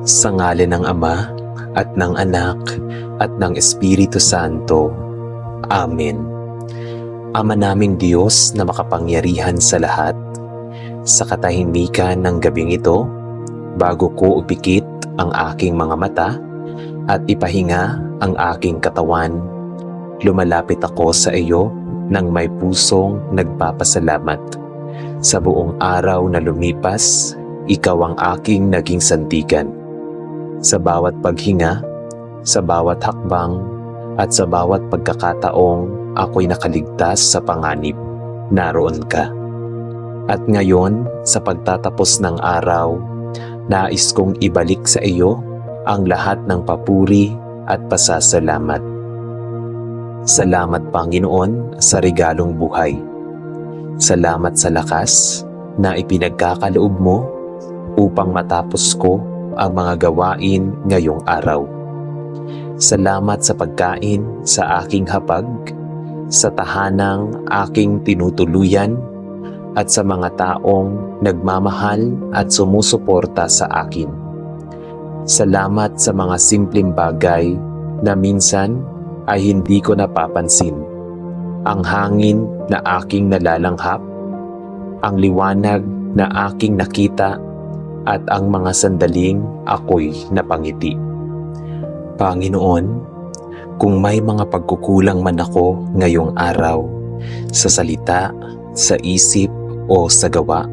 Sa ngalan ng Ama, at ng Anak, at ng Espiritu Santo. Amen. Ama naming Diyos na makapangyarihan sa lahat, sa katahimikan ng gabing ito, bago ko upikit ang aking mga mata at ipahinga ang aking katawan, lumalapit ako sa iyo nang may pusong nagpapasalamat. Sa buong araw na lumipas, ikaw ang aking naging sandigan. Sa bawat paghinga, sa bawat hakbang, at sa bawat pagkakataong ako'y nakaligtas sa panganib, naroon ka. At ngayon, sa pagtatapos ng araw, nais kong ibalik sa iyo ang lahat ng papuri at pasasalamat. Salamat, Panginoon, sa regalong buhay. Salamat sa lakas na ipinagkakaloob mo upang matapos ko ang mga gawain ngayong araw. Salamat sa pagkain sa aking hapag, sa tahanang aking tinutuluyan, at sa mga taong nagmamahal at sumusuporta sa akin. Salamat sa mga simpleng bagay na minsan ay hindi ko napapansin. Ang hangin na aking nalalanghap, ang liwanag na aking nakita, at ang mga sandaling ako'y napangiti. Panginoon, kung may mga pagkukulang man ako ngayong araw, sa salita, sa isip, o sa gawa,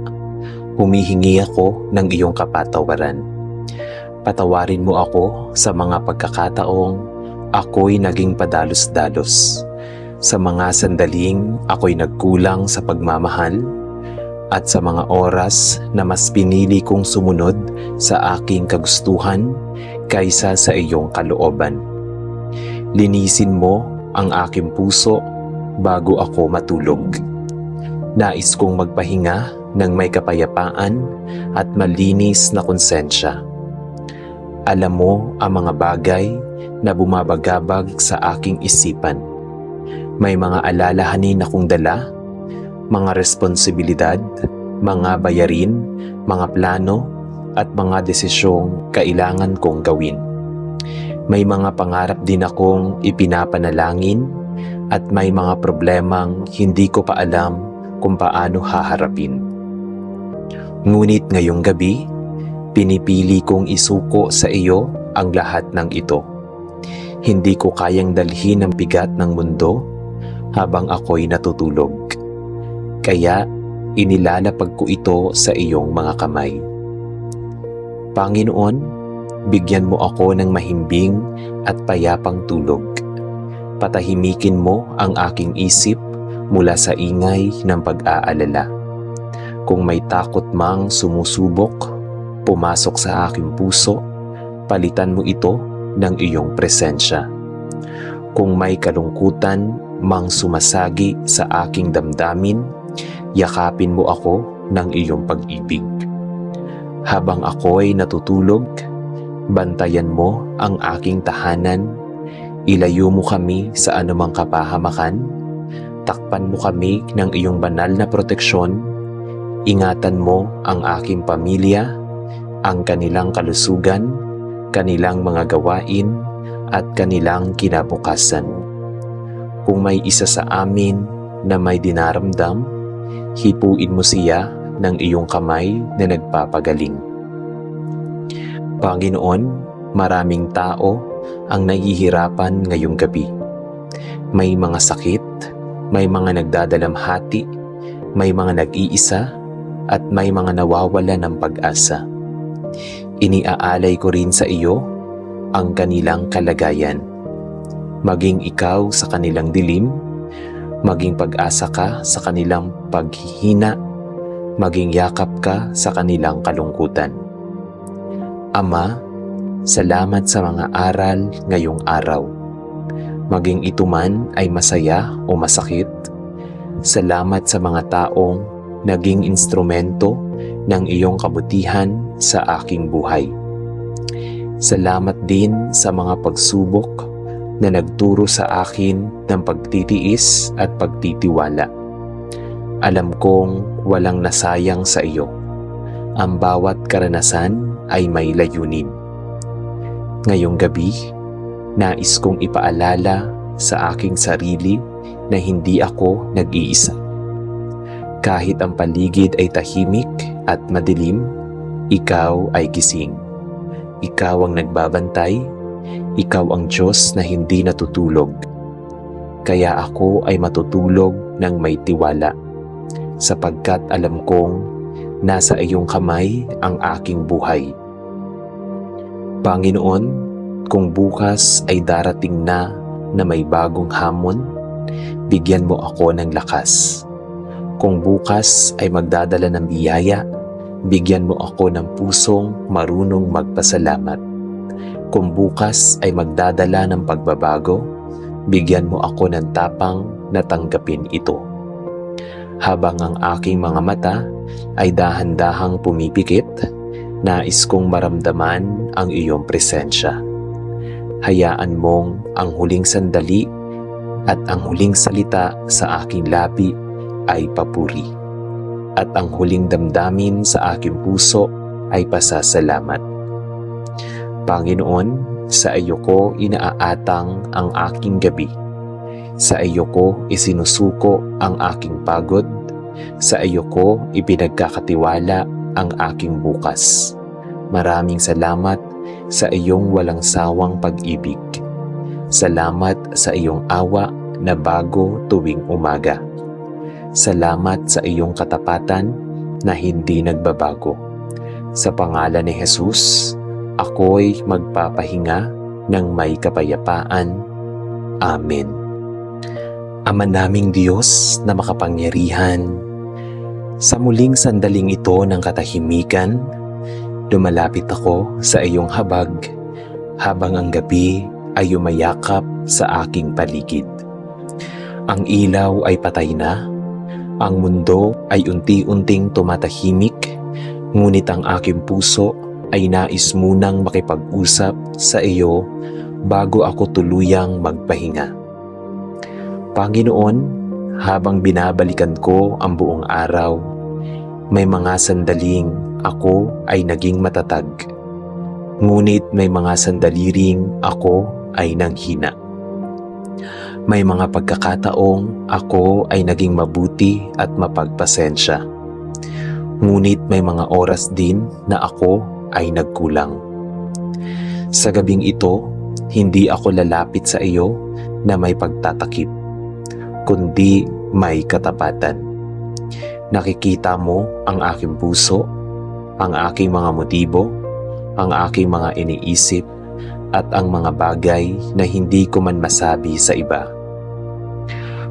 humihingi ako ng iyong kapatawaran. Patawarin mo ako sa mga pagkakataong ako'y naging padalos-dalos, sa mga sandaling ako'y nagkulang sa pagmamahal, at sa mga oras na mas pinili kong sumunod sa aking kagustuhan kaysa sa iyong kalooban. Linisin mo ang aking puso bago ako matulog. Nais kong magpahinga ng may kapayapaan at malinis na konsensya. Alam mo ang mga bagay na bumabagabag sa aking isipan. May mga alalahanin akong dala, mga responsibilidad, mga bayarin, mga plano, at mga desisyong kailangan kong gawin. May mga pangarap din akong ipinapanalangin at may mga problemang hindi ko pa alam kung paano haharapin. Ngunit ngayong gabi, pinipili kong isuko sa iyo ang lahat ng ito. Hindi ko kayang dalhin ang bigat ng mundo habang ako'y natutulog. Kaya inilalapag ko ito sa iyong mga kamay. Panginoon, bigyan mo ako ng mahimbing at payapang tulog. Patahimikin mo ang aking isip mula sa ingay ng pag-aalala. Kung may takot mang sumusubok, pumasok sa aking puso, palitan mo ito ng iyong presensya. Kung may kalungkutan mang sumasagi sa aking damdamin, yakapin mo ako ng iyong pag-ibig. Habang ako'y natutulog, bantayan mo ang aking tahanan, ilayo mo kami sa anumang kapahamakan, takpan mo kami ng iyong banal na proteksyon, ingatan mo ang aking pamilya, ang kanilang kalusugan, kanilang mga gawain, at kanilang kinabukasan. Kung may isa sa amin na may dinaramdam, hipuin mo siya ng iyong kamay na nagpapagaling. Panginoon, maraming tao ang nahihirapan ngayong gabi. May mga sakit, may mga nagdadalamhati, may mga nag-iisa, at may mga nawawala ng pag-asa. Iniaalay ko rin sa iyo ang kanilang kalagayan. Maging ikaw sa kanilang dilim, maging pag-asa ka sa kanilang paghihina, maging yakap ka sa kanilang kalungkutan. Ama, salamat sa mga aral ngayong araw. Maging ito man ay masaya o masakit, salamat sa mga taong naging instrumento ng iyong kabutihan sa aking buhay. Salamat din sa mga pagsubok na nagturo sa akin ng pagtitiis at pagtitiwala. Alam kong walang nasayang sa iyo. Ang bawat karanasan ay may layunin. ngayong gabi, nais kong ipaalala sa aking sarili na hindi ako nag-iisa. Kahit ang paligid ay tahimik at madilim, ikaw ay gising. Ikaw ang nagbabantay, ikaw ang Diyos na hindi natutulog. Kaya ako ay matutulog ng may tiwala, sapagkat alam kong nasa iyong kamay ang aking buhay. Panginoon, kung bukas ay darating na may bagong hamon, bigyan mo ako ng lakas. Kung bukas ay magdadala ng biyaya, bigyan mo ako ng pusong marunong magpasalamat. Kung bukas ay magdadala ng pagbabago, bigyan mo ako ng tapang na tanggapin ito. Habang ang aking mga mata ay dahan-dahang pumipikit, nais kong maramdaman ang iyong presensya. Hayaan mong ang huling sandali at ang huling salita sa aking labi ay papuri, at ang huling damdamin sa aking puso ay pasasalamat. Panginoon, sa iyo ko inaaatang ang aking gabi. Sa iyo ko isinusuko ang aking pagod. Sa iyo ko ipinagkakatiwala ang aking bukas. Maraming salamat sa iyong walang sawang pag-ibig. Salamat sa iyong awa na bago tuwing umaga. Salamat sa iyong katapatan na hindi nagbabago. Sa pangalan ni Jesus, ako'y magpapahinga ng may kapayapaan. Amen. Ama naming Diyos na makapangyarihan, sa muling sandaling ito ng katahimikan, lumalapit ako sa iyong habag habang ang gabi ay umayakap sa aking paligid. Ang ilaw ay patay na, ang mundo ay unti-unting tumatahimik, ngunit ang aking puso ay nais munang makipag-usap sa iyo bago ako tuluyang magpahinga. Panginoon, habang binabalikan ko ang buong araw, may mga sandaling ako ay naging matatag, ngunit may mga sandali ring ako ay nanghina. May mga pagkakataong ako ay naging mabuti at mapagpasensya. Ngunit may mga oras din na ako ay nagkulang. Sa gabing ito, hindi ako lalapit sa iyo na may pagtatakip, kundi may katapatan. Nakikita mo ang aking puso, ang aking mga motibo, ang aking mga iniisip, at ang mga bagay na hindi ko man masabi sa iba.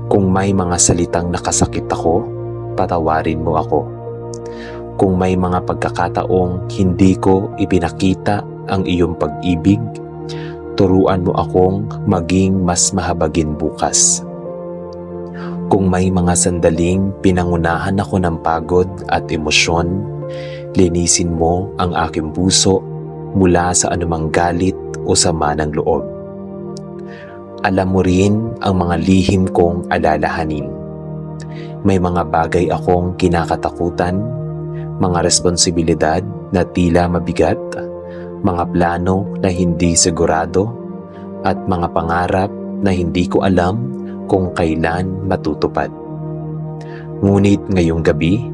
Kung may mga salitang nakasakit ako, patawarin mo ako. Kung may mga pagkakataong hindi ko ipinakita ang iyong pag-ibig, turuan mo akong maging mas mahabagin bukas. Kung may mga sandaling pinangunahan ako ng pagod at emosyon, linisin mo ang aking puso mula sa anumang galit o sama ng loob. Alam mo rin ang mga lihim kong alalahanin. May mga bagay akong kinakatakutan, mga responsibilidad na tila mabigat, mga plano na hindi sigurado, at mga pangarap na hindi ko alam kung kailan matutupad. Ngunit ngayong gabi,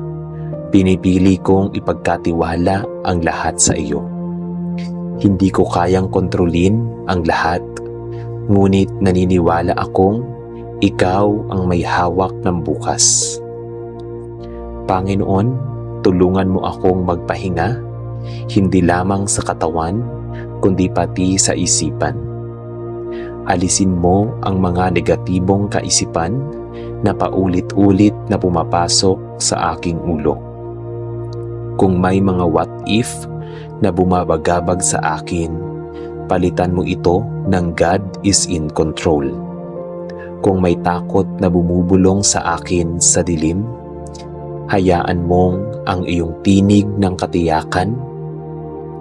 pinipili kong ipagkatiwala ang lahat sa iyo. Hindi ko kayang kontrolin ang lahat, ngunit naniniwala akong ikaw ang may hawak ng bukas. Panginoon, tulungan mo akong magpahinga, hindi lamang sa katawan, kundi pati sa isipan. Alisin mo ang mga negatibong kaisipan na paulit-ulit na pumapasok sa aking ulo. Kung may mga what if na bumabagabag sa akin, palitan mo ito ng God is in control. Kung may takot na bumubulong sa akin sa dilim, hayaan mong ang iyong tinig ng katiyakan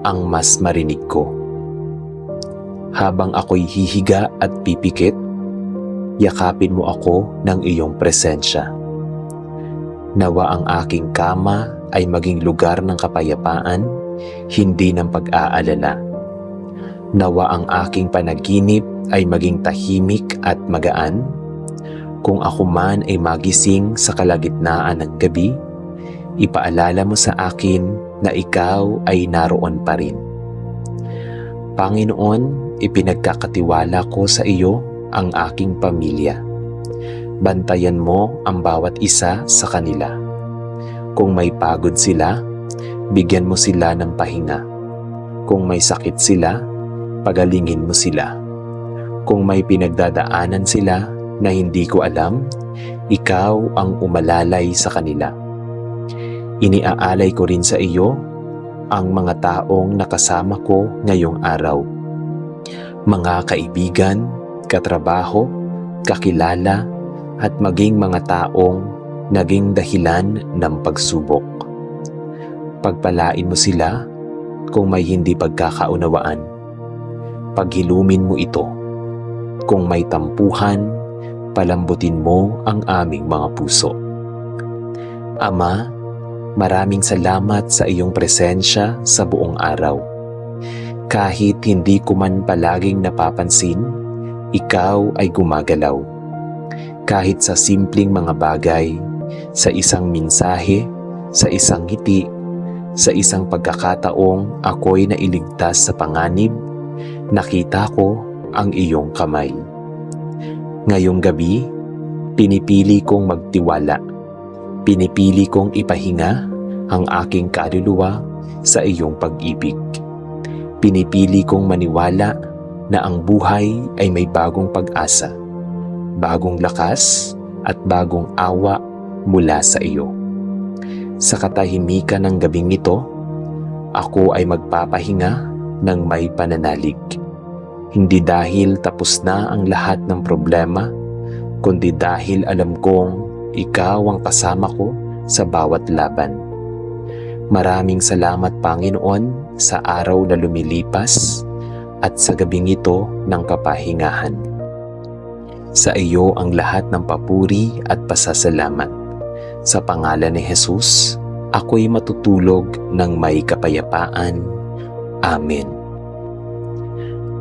ang mas marinig ko. Habang ako'y hihiga at pipikit, yakapin mo ako ng iyong presensya. Nawa ang aking kama ay maging lugar ng kapayapaan, hindi ng pag-aalala. Nawa ang aking panaginip ay maging tahimik at magaan. Kung ako man ay magising sa kalagitnaan ng gabi, ipaalala mo sa akin na ikaw ay naroon pa rin. Panginoon, ipinagkakatiwala ko sa iyo ang aking pamilya. Bantayan mo ang bawat isa sa kanila. Kung may pagod sila, bigyan mo sila ng pahinga. Kung may sakit sila, pagalingin mo sila. Kung may pinagdadaanan sila na hindi ko alam, ikaw ang umalalay sa kanila. Iniaalay ko rin sa iyo ang mga taong nakasama ko ngayong araw. Mga kaibigan, katrabaho, kakilala, at maging mga taong naging dahilan ng pagsubok. Pagpalain mo sila kung may hindi pagkakaunawaan. Paghilumin mo ito. Kung may tampuhan, palambutin mo ang aming mga puso. Ama, maraming salamat sa iyong presensya sa buong araw. Kahit hindi ko man palaging napapansin, ikaw ay gumagalaw. Kahit sa simpleng mga bagay, sa isang mensahe, sa isang ngiti, sa isang pagkakataong ako'y nailigtas sa panganib, nakita ko ang iyong kamay. Ngayong gabi, pinipili kong magtiwala. Pinipili kong ipahinga ang aking kaluluwa sa iyong pag-ibig. Pinipili kong maniwala na ang buhay ay may bagong pag-asa, bagong lakas at bagong awa mula sa iyo. Sa katahimikan ng gabing ito, ako ay magpapahinga ng may pananalig. Hindi dahil tapos na ang lahat ng problema, kundi dahil alam kong ikaw ang kasama ko sa bawat laban. Maraming salamat, Panginoon, sa araw na lumilipas at sa gabing ito ng kapahingahan. Sa iyo ang lahat ng papuri at pasasalamat. Sa pangalan ni Jesus, ako'y matutulog ng may kapayapaan. Amen.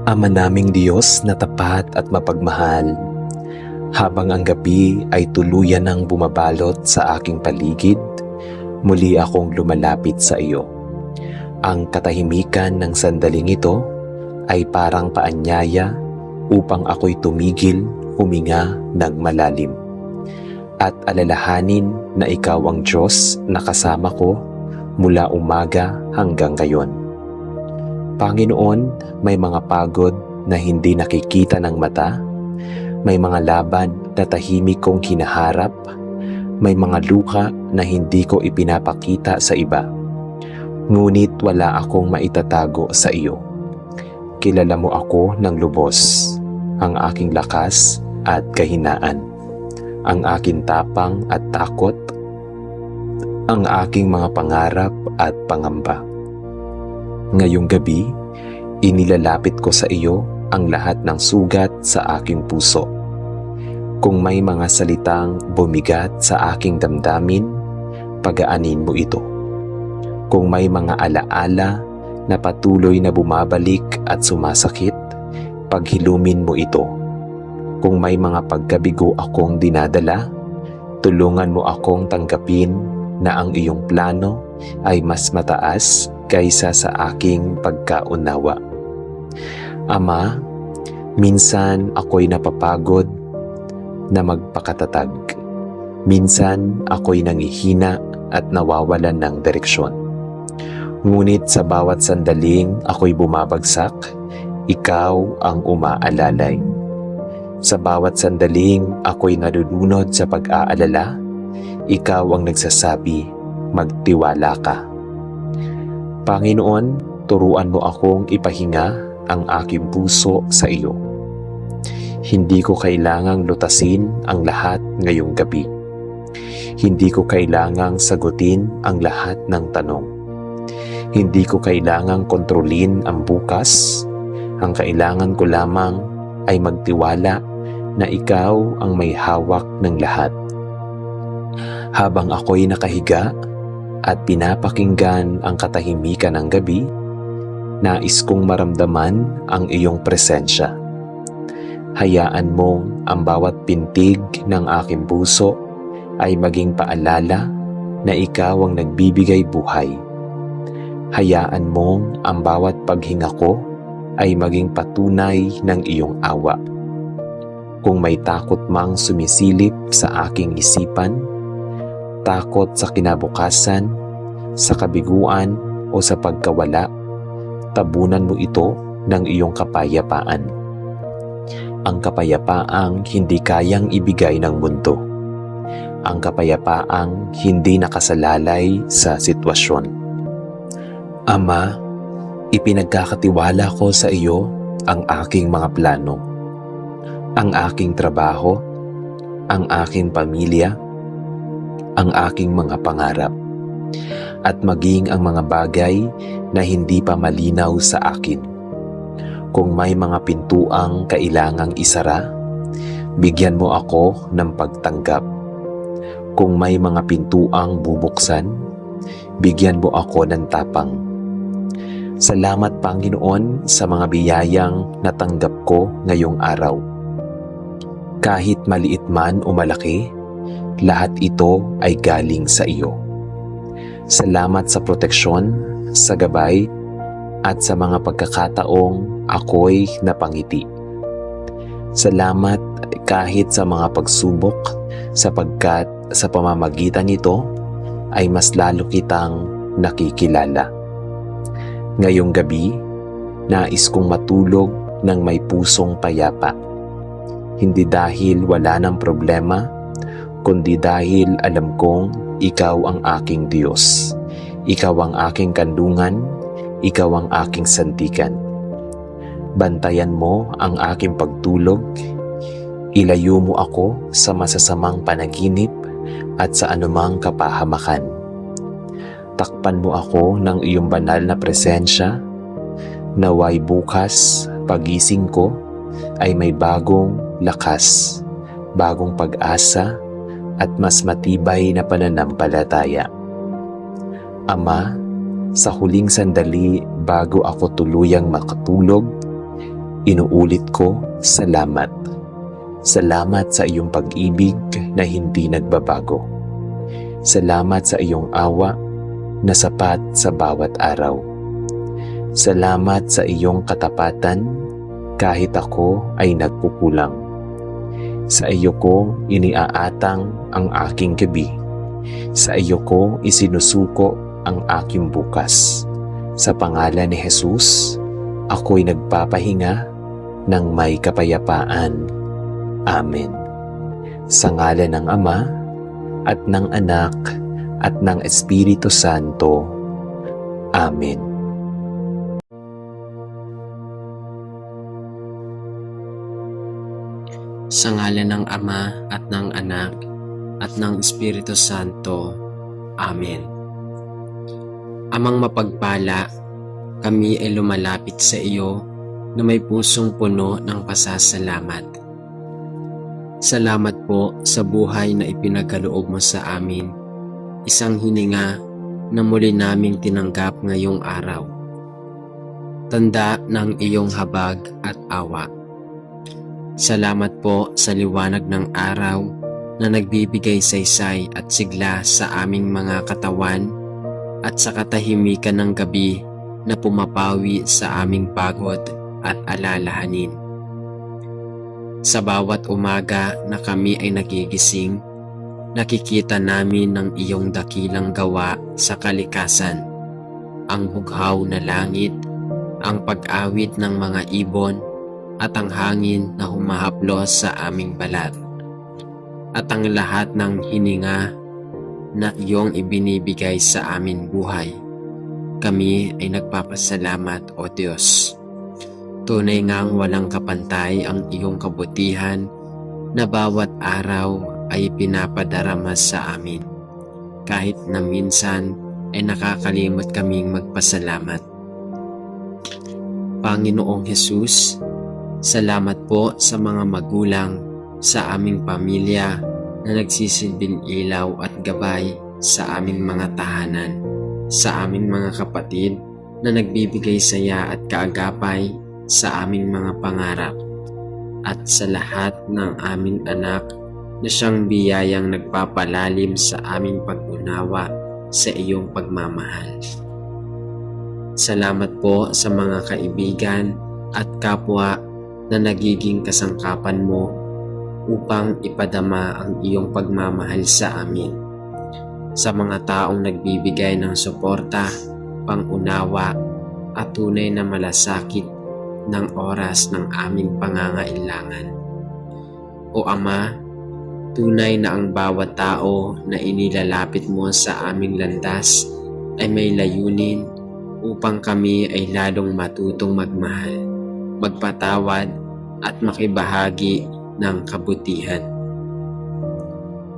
Ama naming Diyos na tapat at mapagmahal, habang ang gabi ay tuluyan ng bumabalot sa aking paligid, muli akong lumalapit sa iyo. Ang katahimikan ng sandaling ito ay parang paanyaya upang ako'y tumigil, huminga ng malalim, at alalahanin na ikaw ang Diyos na kasama ko mula umaga hanggang ngayon. Panginoon, may mga pagod na hindi nakikita ng mata, may mga laban na tahimik kong kinaharap, may mga luha na hindi ko ipinapakita sa iba. Ngunit wala akong maitatago sa iyo. Kilala mo ako ng lubos, ang aking lakas at kahinaan, ang aking tapang at takot, ang aking mga pangarap at pangamba. Ngayong gabi, inilalapit ko sa iyo ang lahat ng sugat sa aking puso. Kung may mga salitang bumigat sa aking damdamin, pagaanin mo ito. Kung may mga alaala na patuloy na bumabalik at sumasakit, paghilumin mo ito. Kung may mga pagkabigo akong dinadala, tulungan mo akong tanggapin na ang iyong plano ay mas mataas kaysa sa aking pagkaunawa. Ama, minsan ako'y napapagod na magpakatatag. Minsan ako'y nangihina at nawawalan ng direksyon. Ngunit sa bawat sandaling ako'y bumabagsak, ikaw ang umaalalay. Sa bawat sandaling ako'y nalulunod sa pag-aalala, ikaw ang nagsasabi, magtiwala ka. Panginoon, turuan mo akong ipahinga ang aking puso sa iyo. Hindi ko kailangang lutasin ang lahat ngayong gabi. Hindi ko kailangang sagutin ang lahat ng tanong. Hindi ko kailangang kontrolin ang bukas. Ang kailangan ko lamang ay magtiwala na ikaw ang may hawak ng lahat. Habang ako'y nakahiga at pinapakinggan ang katahimikan ng gabi, Nais kong maramdaman ang iyong presensya. Hayaan mong ang bawat pintig ng aking puso ay maging paalala na ikaw ang nagbibigay buhay. Hayaan mong ang bawat paghinga ko ay maging patunay ng iyong awa. Kung may takot mang sumisilip sa aking isipan, takot sa kinabukasan, sa kabiguan o sa pagkawala, tabunan mo ito ng iyong kapayapaan. Ang kapayapaang hindi kayang ibigay ng mundo. Ang kapayapaang hindi nakasalalay sa sitwasyon. Ama, ipinagkakatiwala ko sa iyo ang aking mga plano, ang aking trabaho, ang aking pamilya, ang aking mga pangarap, at maging ang mga bagay na hindi pa malinaw sa akin. Kung may mga pintuang kailangang isara, bigyan mo ako ng pagtanggap. Kung may mga pintuang bubuksan, bigyan mo ako ng tapang. Salamat Panginoon sa mga biyayang natanggap ko ngayong araw. Kahit maliit man o malaki, lahat ito ay galing sa iyo. Salamat sa proteksyon, sa gabay, at sa mga pagkakataong ako'y napangiti. Salamat kahit sa mga pagsubok, sapagkat sa pamamagitan nito ay mas lalo kitang nakikilala. Ngayong gabi, nais kong matulog ng may pusong payapa. Hindi dahil wala ng problema, kundi dahil alam kong ikaw ang aking Diyos. Ikaw ang aking kandungan, ikaw ang aking sandigan. Bantayan mo ang aking pagtulog, ilayo mo ako sa masasamang panaginip at sa anumang kapahamakan. Takpan mo ako ng iyong banal na presensya, naway bukas, pagising ko, ay may bagong lakas, bagong pag-asa, at mas matibay na pananampalataya. Ama, sa huling sandali bago ako tuluyang makatulog, inuulit ko, salamat. Salamat sa iyong pag-ibig na hindi nagbabago. Salamat sa iyong awa na sapat sa bawat araw. Salamat sa iyong katapatan kahit ako ay nagkukulang. Sa iyo ko iniaatang ang aking gabi. Sa iyo ko isinusuko ang aking bukas. Sa pangalan ni Jesus, ako'y nagpapahinga ng may kapayapaan. Amen. Sa ngalan ng Ama, at ng Anak, at ng Espiritu Santo. Amen. Sa ngalan ng Ama, at ng Anak, at ng Espiritu Santo. Amen. Amang mapagpala, kami ay lumalapit sa iyo na may pusong puno ng pasasalamat. Salamat po sa buhay na ipinagkaloob mo sa amin, isang hininga na muli naming tinanggap ngayong araw. Tanda ng iyong habag at awa. Salamat po sa liwanag ng araw na nagbibigay saysay at sigla sa aming mga katawan at sa katahimikan ng gabi na pumapawi sa aming pagod at alalahanin. Sa bawat umaga na kami ay nagigising, nakikita namin ng iyong dakilang gawa sa kalikasan, ang bughaw na langit, ang pag-awit ng mga ibon, at ang hangin na humahaplos sa aming balat, at ang lahat ng hininga na iyong ibinibigay sa aming buhay. Kami ay nagpapasalamat, O Diyos. Tunay ngang walang kapantay ang iyong kabutihan na bawat araw ay pinapadarama sa amin, kahit na minsan ay nakakalimot kaming magpasalamat. Panginoong Hesus, salamat po sa mga magulang sa aming pamilya na nagsisilbing ilaw at gabay sa aming mga tahanan, sa aming mga kapatid na nagbibigay saya at kaagapay sa aming mga pangarap, at sa lahat ng aming anak na siyang biyayang nagpapalalim sa aming pag-unawa sa iyong pagmamahal. Salamat po sa mga kaibigan at kapwa na nagiging kasangkapan mo upang ipadama ang iyong pagmamahal sa amin. Sa mga taong nagbibigay ng suporta, pangunawa at tunay na malasakit ng oras ng aming pangangailangan. O Ama, tunay na ang bawat tao na inilalapit mo sa aming landas ay may layunin upang kami ay lalong matutong magmahal, magpatawad at makibahagi ng kabutihan.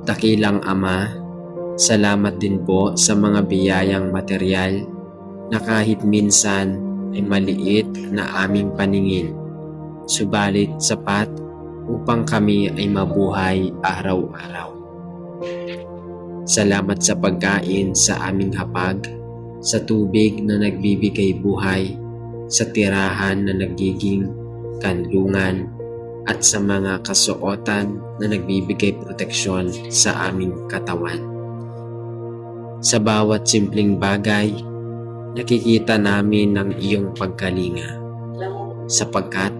Dakilang Ama, salamat din po sa mga biyayang material na kahit minsan ay maliit na aming paningin, subalit sapat upang kami ay mabuhay araw-araw. Salamat sa pagkain sa aming hapag, sa tubig na nagbibigay buhay, sa tirahan na nagiging kanlungan, at sa mga kasuotan na nagbibigay proteksyon sa aming katawan. Sa bawat simpleng bagay, nakikita namin ang iyong pagkalinga, sapagkat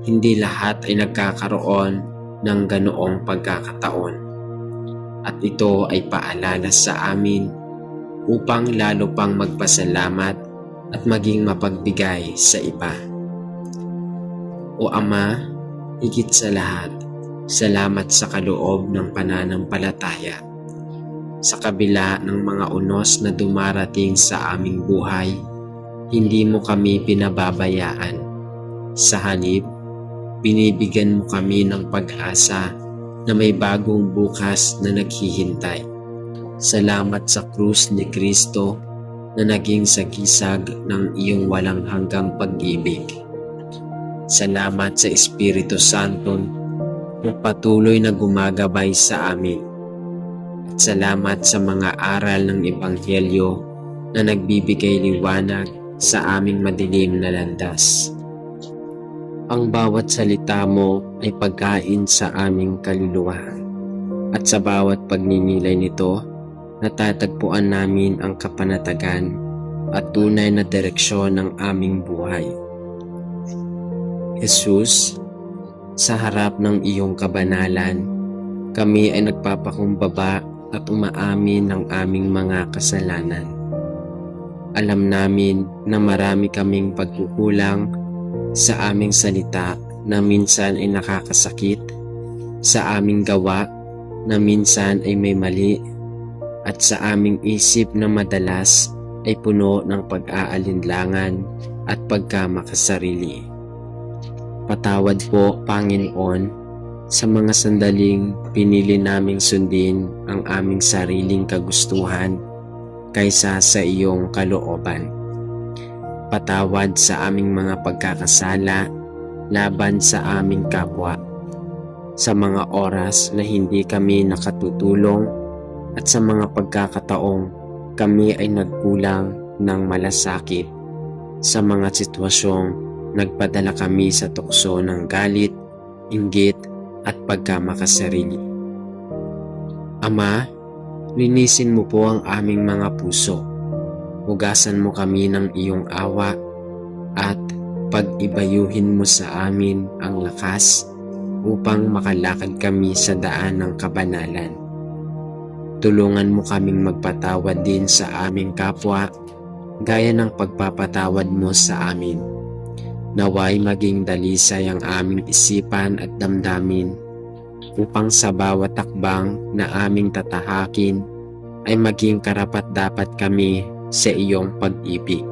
hindi lahat ay nagkakaroon ng ganoong pagkakataon, at ito ay paalala sa amin upang lalo pang magpasalamat at maging mapagbigay sa iba. O Ama, higit sa lahat, salamat sa kaloob ng pananampalataya. Sa kabila ng mga unos na dumarating sa aming buhay, hindi mo kami pinababayaan. Sa halip, binibigyan mo kami ng pag-asa na may bagong bukas na naghihintay. Salamat sa krus ni Kristo na naging sagisag ng iyong walang hanggang pag-ibig. Salamat sa Espiritu Santo na patuloy na gumagabay sa amin. At salamat sa mga aral ng Ebanghelyo na nagbibigay liwanag sa aming madilim na landas. Ang bawat salita mo ay pagkain sa aming kaluluwa, at sa bawat pagninilay nito, natatagpuan namin ang kapanatagan at tunay na direksyon ng aming buhay. Jesus, sa harap ng iyong kabanalan, kami ay nagpapakumbaba at umaamin ng aming mga kasalanan. Alam namin na marami kaming pagkukulang sa aming salita na minsan ay nakakasakit, sa aming gawa na minsan ay may mali, at sa aming isip na madalas ay puno ng pag-aalinlangan at pagkamakasarili. Patawad po, Panginoon, sa mga sandaling pinili naming sundin ang aming sariling kagustuhan kaysa sa iyong kalooban. Patawad sa aming mga pagkakasala laban sa aming kapwa, sa mga oras na hindi kami nakatutulong, at sa mga pagkakataong kami ay nagkulang ng malasakit, sa mga sitwasyong nagpadala kami sa tukso ng galit, inggit, at pagkamakasarili. Ama, linisin mo po ang aming mga puso. Hugasan mo kami ng iyong awa at pag-ibayuhin mo sa amin ang lakas upang makalakad kami sa daan ng kabanalan. Tulungan mo kaming magpatawad din sa aming kapwa gaya ng pagpapatawad mo sa amin. Naway maging dalisay ang aming isipan at damdamin upang sa bawat takbang na aming tatahakin ay maging karapat-dapat kami sa iyong pag-ibig.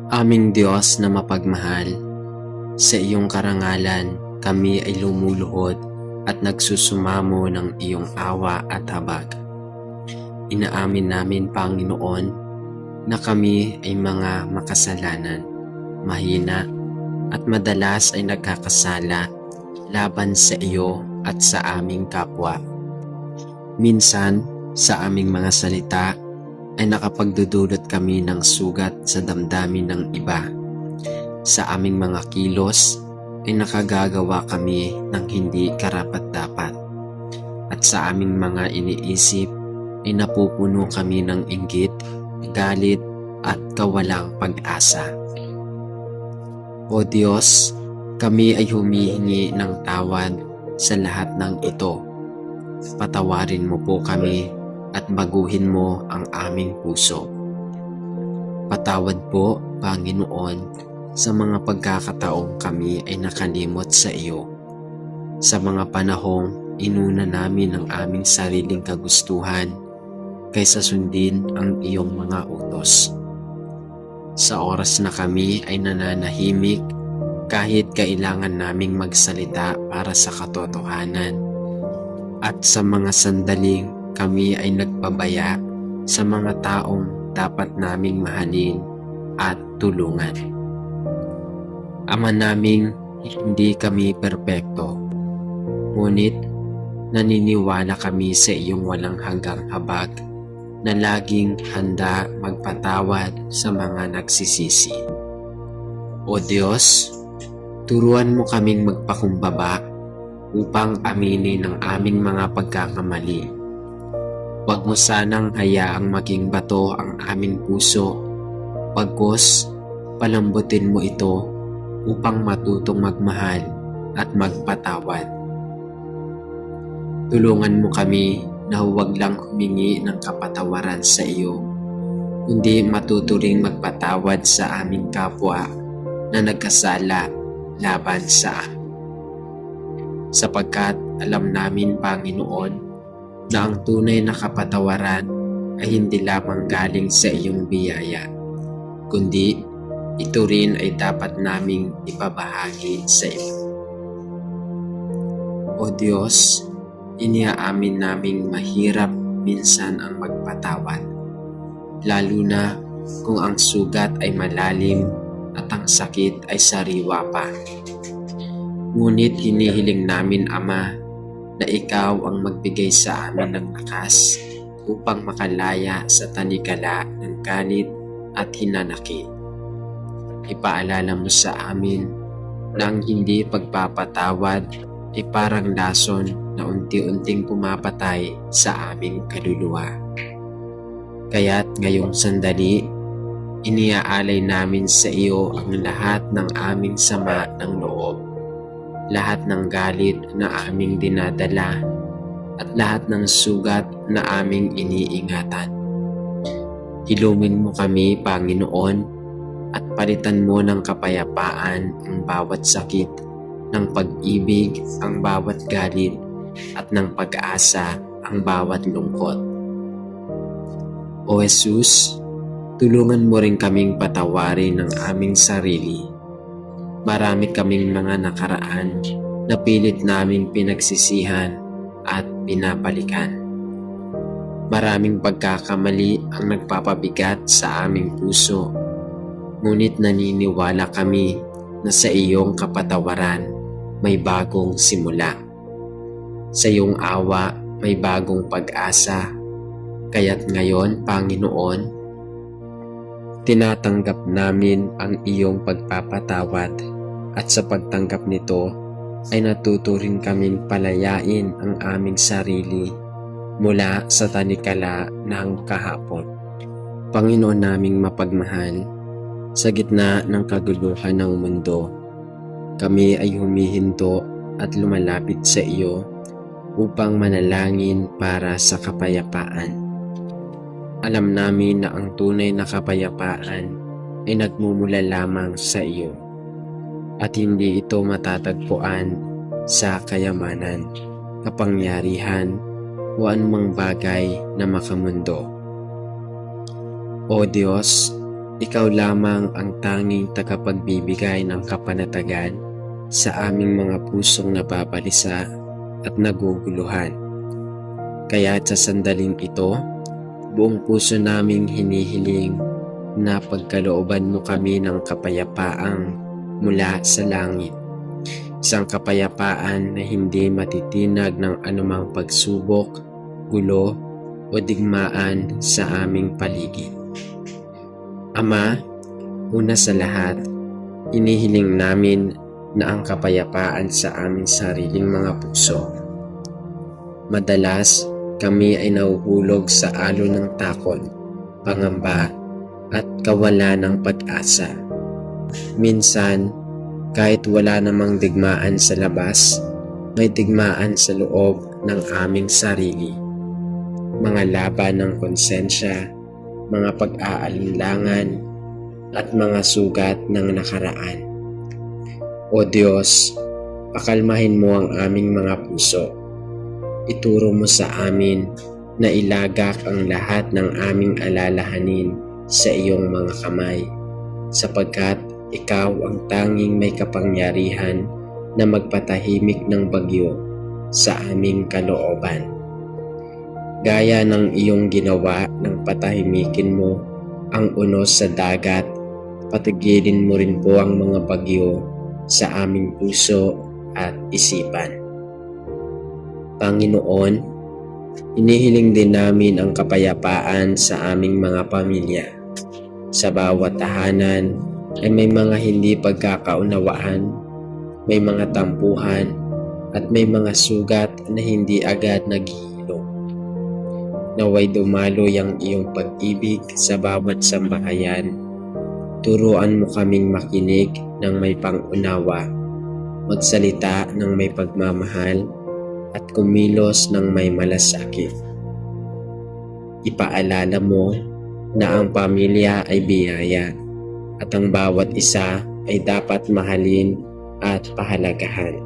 Aming Diyos na mapagmahal, sa iyong karangalan kami ay lumuluhod at nagsusumamo ng iyong awa at habag. Inaamin namin, Panginoon, na kami ay mga makasalanan, mahina, at madalas ay nagkakasala laban sa iyo at sa aming kapwa. Minsan, sa aming mga salita, ay nakapagdudulot kami ng sugat sa damdamin ng iba. Sa aming mga kilos ay nakagagawa kami ng hindi karapat-dapat. At sa aming mga iniisip ay napupuno kami ng inggit, galit at kawalang pag-asa. O Diyos, kami ay humihingi ng tawad sa lahat ng ito. Patawarin mo po kami at baguhin mo ang aming puso. Patawad po, Panginoon, sa mga pagkakataong kami ay nakalimot sa iyo. Sa mga panahong inuna namin ang aming sariling kagustuhan kaysa sundin ang iyong mga utos. Sa oras na kami ay nananahimik kahit kailangan naming magsalita para sa katotohanan. At sa mga sandaling kami ay nagpabaya sa mga taong dapat naming mahalin at tulungan. Ama naming hindi kami perpekto, ngunit naniniwala kami sa iyong walang hanggang habag na laging handa magpatawad sa mga nagsisisi. O Diyos, turuan mo kaming magpakumbaba upang aminin ang aming mga pagkakamali. Huwag mo sanang hayaang maging bato ang aming puso, pagkos palambutin mo ito upang matutong magmahal at magpatawad. Tulungan mo kami na huwag lang humingi ng kapatawaran sa iyo, kundi matuturing magpatawad sa aming kapwa na nagkasala laban sa amin. Sapagkat alam namin, Panginoon, na ang tunay na kapatawaran ay hindi lamang galing sa iyong biyaya, kundi ito rin ay dapat naming ipabahagi sa iyo. O Diyos, iniaamin naming mahirap minsan ang magpatawad, lalo na kung ang sugat ay malalim at ang sakit ay sariwa pa. Ngunit hinihiling namin, Ama, na ikaw ang magbigay sa amin ng lakas upang makalaya sa tanikala ng galit at hinanakit. Ipaalala mo sa amin na ang hindi pagpapatawad ay parang lason na unti-unting pumapatay sa aming kaluluwa. Kaya't ngayong sandali, iniaalay namin sa iyo ang lahat ng aming sama ng loob, lahat ng galit na aming dinadala, at lahat ng sugat na aming iniingatan. Hilumin mo kami, Panginoon, at palitan mo ng kapayapaan ang bawat sakit, ng pag-ibig ang bawat galit, at ng pag-asa ang bawat lungkot. O Jesus, tulungan mo rin kaming patawarin ang aming sarili. Marami kaming mga nakaraan na pilit naming pinagsisihan at binabalikan. Maraming pagkakamali ang nagpapabigat sa aming puso, ngunit naniniwala kami na sa iyong kapatawaran may bagong simula. Sa iyong awa may bagong pag-asa. Kaya't ngayon, Panginoon, tinatanggap namin ang iyong pagpapatawad, at sa pagtanggap nito ay natuturing kaming palayain ang aming sarili mula sa tanikala ng kahapon. Panginoon naming mapagmahal, sa gitna ng kaguluhan ng mundo, kami ay humihinto at lumalapit sa iyo upang manalangin para sa kapayapaan. Alam namin na ang tunay na kapayapaan ay nagmumula lamang sa iyo, at hindi ito matatagpuan sa kayamanan, kapangyarihan, o anumang bagay na makamundo. O Diyos, ikaw lamang ang tanging tagapagbibigay ng kapanatagan sa aming mga pusong nababalisa at naguguluhan. Kaya sa sandaling ito, buong puso naming hinihiling na pagkalooban mo kami ng kapayapaang mula sa langit. Isang kapayapaan na hindi matitinag ng anumang pagsubok, gulo, o digmaan sa aming paligid. Ama, una sa lahat, hinihiling namin na ang kapayapaan sa aming sariling mga puso. Madalas, kami ay nahuhulog sa alo ng takot, pangamba, at kawalan ng pag-asa. Minsan, kahit wala namang digmaan sa labas, may digmaan sa loob ng aming sarili. Mga laban ng konsensya, mga pag-aalinlangan, at mga sugat ng nakaraan. O Diyos, pakalmahin mo ang aming mga puso. Ituro mo sa amin na ilagak ang lahat ng aming alalahanin sa iyong mga kamay, sapagkat ikaw ang tanging may kapangyarihan na magpatahimik ng bagyo sa aming kalooban. Gaya ng iyong ginawa nang patahimikin mo ang unos sa dagat, patigilin mo rin po ang mga bagyo sa aming puso at isipan. Panginoon, inihiling din namin ang kapayapaan sa aming mga pamilya. Sa bawat tahanan ay may mga hindi pagkakaunawaan, may mga tampuhan, at may mga sugat na hindi agad naghihilom. Naway dumaloy ang iyong pag-ibig sa bawat sambahayan. Turuan mo kaming makinig ng may pangunawa, magsalita ng may pagmamahal, at kumilos ng may malasakit. Ipaalala mo na ang pamilya ay biyaya at ang bawat isa ay dapat mahalin at pahalagahan.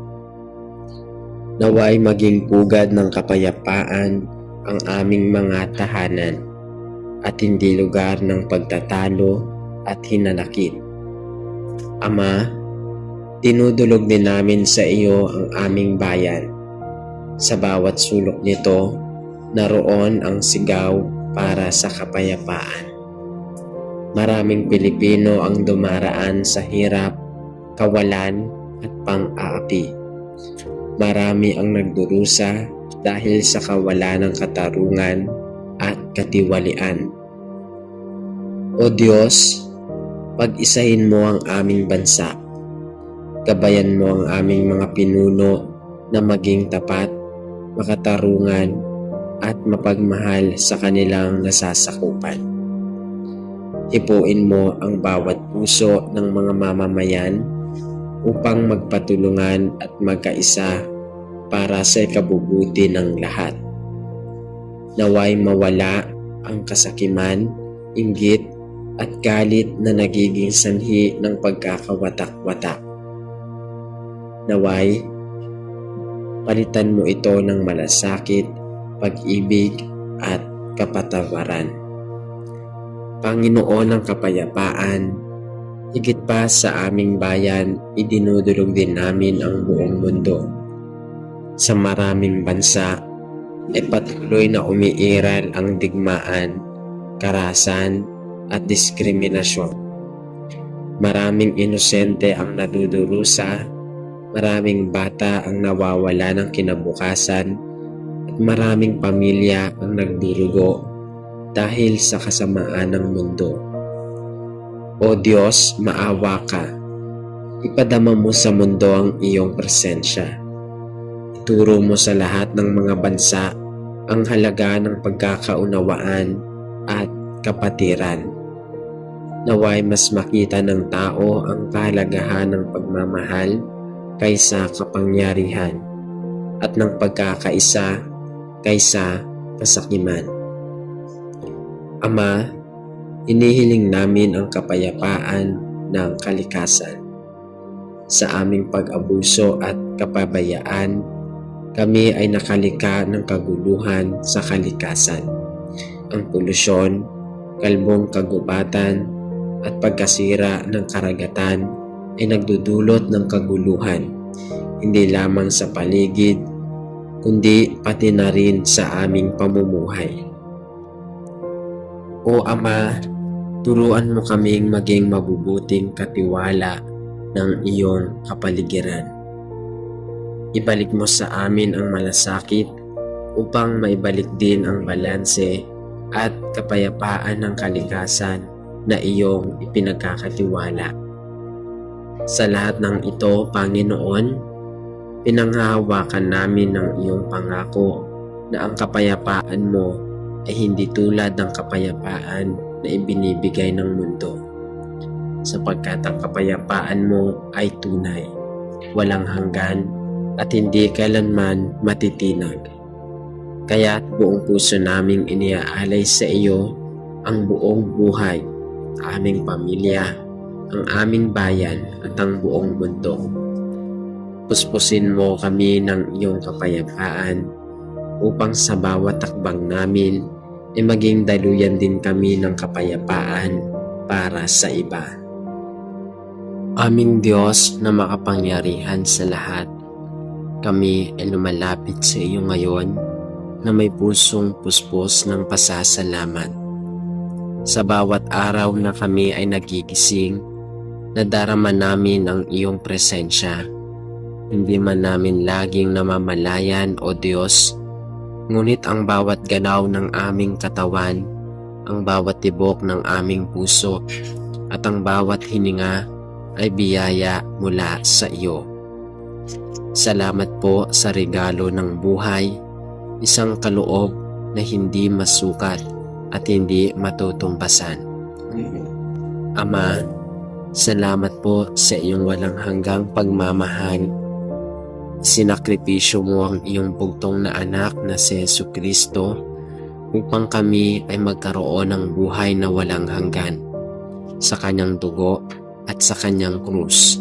Naway maging pugad ng kapayapaan ang aming mga tahanan at hindi lugar ng pagtatalo at hinanakit. Ama, tinudulog din namin sa iyo ang aming bayan. Sa bawat sulok nito, naroon ang sigaw para sa kapayapaan. Maraming Pilipino ang dumaraan sa hirap, kawalan at pang-aapi. Marami ang nagdurusa dahil sa kawalan ng katarungan at katiwalian. O Diyos, pag-isahin mo ang aming bansa. Gabayan mo ang aming mga pinuno na maging tapat, makatarungan at mapagmahal sa kanilang nasasakupan. Hipuin mo ang bawat puso ng mga mamamayan upang magpatulungan at magkaisa para sa ikabubuti ng lahat. Naway mawala ang kasakiman, inggit at galit na nagiging sanhi ng pagkakawatak-watak. Naway palitan mo ito ng malasakit, pag-ibig at kapatawaran. Panginoon ng kapayapaan, higit pa sa aming bayan, idinudulog din namin ang buong mundo. Sa maraming bansa ay patuloy na umiiral ang digmaan, karahasan at diskriminasyon. Maraming inosente ang nadudurusa, maraming bata ang nawawala ng kinabukasan at maraming pamilya ang nagdurugo dahil sa kasamaan ng mundo. O Diyos, maawa ka. Ipadama mo sa mundo ang iyong presensya. Ituro mo sa lahat ng mga bansa ang halaga ng pagkakaunawaan at kapatiran. Naway mas makita ng tao ang kahalagahan ng pagmamahal kaysa kapangyarihan at ng pagkakaisa kaysa kasakiman. Ama, inihiling namin ang kapayapaan ng kalikasan. Sa aming pag-abuso at kapabayaan, kami ay nakalika ng kaguluhan sa kalikasan. Ang polusyon, kalbong kagubatan at pagkasira ng karagatan ay nagdudulot ng kaguluhan, hindi lamang sa paligid, kundi pati na rin sa aming pamumuhay. O Ama, turuan mo kaming maging mabubuting katiwala ng iyong kapaligiran. Ibalik mo sa amin ang malasakit upang maibalik din ang balanse at kapayapaan ng kalikasan na iyong ipinagkakatiwala. Sa lahat ng ito, Panginoon, pinanghahawakan namin ng iyong pangako na ang kapayapaan mo ay hindi tulad ng kapayapaan na ibinibigay ng mundo. Sapagkat ang kapayapaan mo ay tunay, walang hanggan at hindi kailanman matitinag. Kaya't buong puso naming iniaalay sa iyo ang buong buhay, aming pamilya, ang aming bayan at ang buong mundo. Puspusin mo kami ng iyong kapayapaan upang sa bawat takbang namin ay maging daluyan din kami ng kapayapaan para sa iba. Aming Diyos na makapangyarihan sa lahat, kami ay lumalapit sa iyo ngayon na may pusong puspos ng pasasalamat. Sa bawat araw na kami ay nagigising, nadarama namin ang iyong presensya. Hindi man namin laging namamalayan, O Diyos, ngunit ang bawat galaw ng aming katawan, ang bawat tibok ng aming puso, at ang bawat hininga ay biyaya mula sa iyo. Salamat po sa regalo ng buhay, isang kaloob na hindi masukat at hindi matutumbasan. Ama, salamat po sa iyong walang hanggang pagmamahal. Sinakripisyo mo ang iyong bugtong na anak na si Jesucristo upang kami ay magkaroon ng buhay na walang hanggan. Sa kanyang dugo at sa kanyang krus,